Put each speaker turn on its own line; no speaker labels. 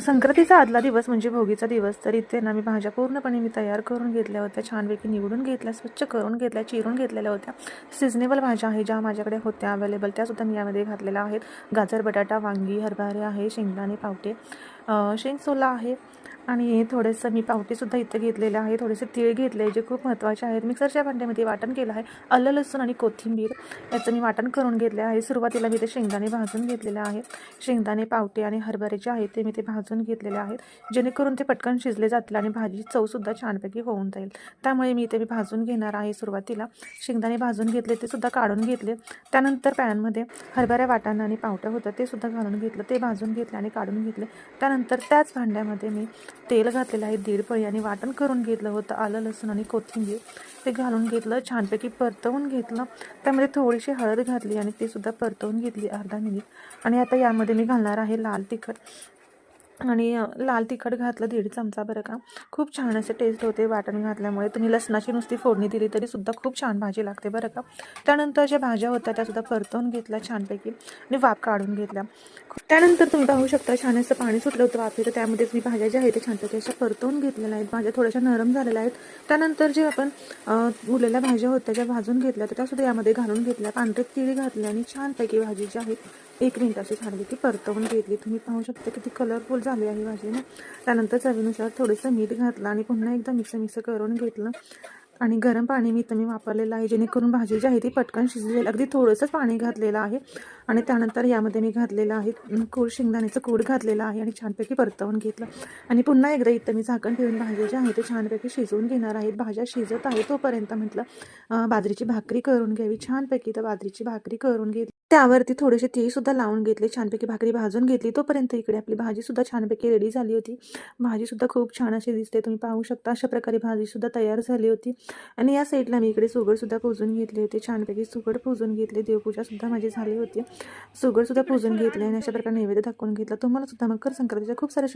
संक्रांतीचा आदला दिवस म्हणजे भोगीचा दिवस. तर इथे ना मी भाज्या पूर्णपणे मी तयार करून घेतल्या होत्या, छानपैकी निवडून घेतल्या, स्वच्छ करून घेतल्या, चिरून घेतलेल्या होत्या. सिजनेबल भाज्या आहे ज्या माझ्याकडे होत्या अवेलेबल त्यासुद्धा मी यामध्ये घातलेल्या आहेत. गाजर, बटाटा, वांगी, हरभरे आहे, शेंगदाणे, पावटे, शेंगसोला आहे आणि थोडंसं मी पावटेसुद्धा इथे घेतलेले आहे. थोडेसे तीळ घेतले जे खूप महत्त्वाचे आहेत. मिक्सरच्या भांड्यामध्ये वाटण केलं आहे. आलं, लसूण आणि कोथिंबीर याचं मी वाटण करून घेतले आहे. सुरुवातीला मी ते शेंगदाणे भाजून घेतलेले आहेत. शेंगदाणे, पावटे आणि हरभरे जे आहेत ते मी ते भाजून घेतलेले आहेत, जेणेकरून ते पटकन शिजले जातील आणि भाजी चवसुद्धा छानपैकी होऊन जाईल. त्यामुळे मी ते भाजून घेणार आहे. सुरुवातीला शेंगदाणे भाजून घेतले, ते सुद्धा काढून घेतले. त्यानंतर पॅनमध्ये हरभऱ्या, वाटाणा आणि पावटं होतं ते सुद्धा घालून घेतलं, ते भाजून घेतले आणि काढून घेतले. त्यानंतर त्याच भांड्यामध्ये मी तेल घातलेलं आहे 1.5 पळी आणि वाटण करून घेतलं होतं आलं, लसूण आणि कोथिंबीर ते घालून घेतलं, छानपैकी परतवून घेतलं. त्यामध्ये थोडीशी हळद घातली आणि ते सुद्धा परतवून घेतली अर्धा मिनिट. आणि आता यामध्ये मी घालणार आहे लाल तिखट आणि लाल तिखट घातलं 1.5 चमचा बरं का. खूप छान असे टेस्ट होते वाटण घातल्यामुळे. तुम्ही लसणाची नुसती फोडणी दिली तरीसुद्धा खूप छान भाजी लागते बरं का. त्यानंतर ज्या भाज्या होत्या त्यासुद्धा परतवून घेतल्या छानपैकी आणि वाफ काढून घेतल्या. त्यानंतर तुम्ही पाहू शकता छान असं पाणी सुटलं होतं वाफेचं, त्यामध्येच मी भाज्या ज्या आहेत ते छानपैकी अशा परतवून घेतलेल्या आहेत. भाज्या थोड्याशा नरम झालेल्या आहेत. त्यानंतर जे आपण उरलेल्या भाज्या होत्या ज्या भाजून घेतल्या तर त्यासुद्धा यामध्ये घालून घेतल्या. पांढरे तीळ घातले आणि छानपैकी भाजी जी आहे 1 मिनिट अशी छानपैकी परतवून घेतली. तुम्ही पाहू शकता किती कलरफुल झाली आहे भाजी ना. त्यानंतर चवीनुसार थोडंसं मीठ घातलं आणि पुन्हा एकदा मिक्स करून घेतलं. आणि गरम पाणी मी वापरलेलं आहे, जेणेकरून भाजी जी आहे ती पटकन शिजेल. अगदी थोडंसंच पाणी घातलेलं आहे. आणि त्यानंतर यामध्ये मी घातलेलं आहे शेंगदाण्याचं कूट घातलेलं आहे आणि छानपैकी परतवून घेतलं. आणि पुन्हा एकदा इथं मी झाकण ठेवून भाजी जी आहे ते छानपैकी शिजवून घेणार आहेत. भाज्या शिजत आहे तोपर्यंत म्हटलं बाजरीची भाकरी करून घ्यावी. छानपैकी तर बाजरीची भाकरी करून घेतली. त्यावरती थोडेसे तीळसुद्धा लावून घेतले. छानपैकी भाकरी भाजून घेतली. तोपर्यंत इकडे आपली भाजीसुद्धा छानपैकी रेडी झाली होती. भाजीसुद्धा खूप छान अशी दिसते, तुम्ही पाहू शकता. अशा प्रकारे भाजीसुद्धा तयार झाली होती. आणि या साईडला मी इकडे सुगडसुद्धा पूजून घेतले होते. छानपैकी सुगड पूजून घेतले. देवपूजासुद्धा माझी झाली होती. सुगडसुद्धा पूजून घेतले आणि अशा प्रकारे नैवेद्य दाखवून घेतला. तुम्हाला सुद्धा मकर संक्रांतीच्या खूप साऱ्या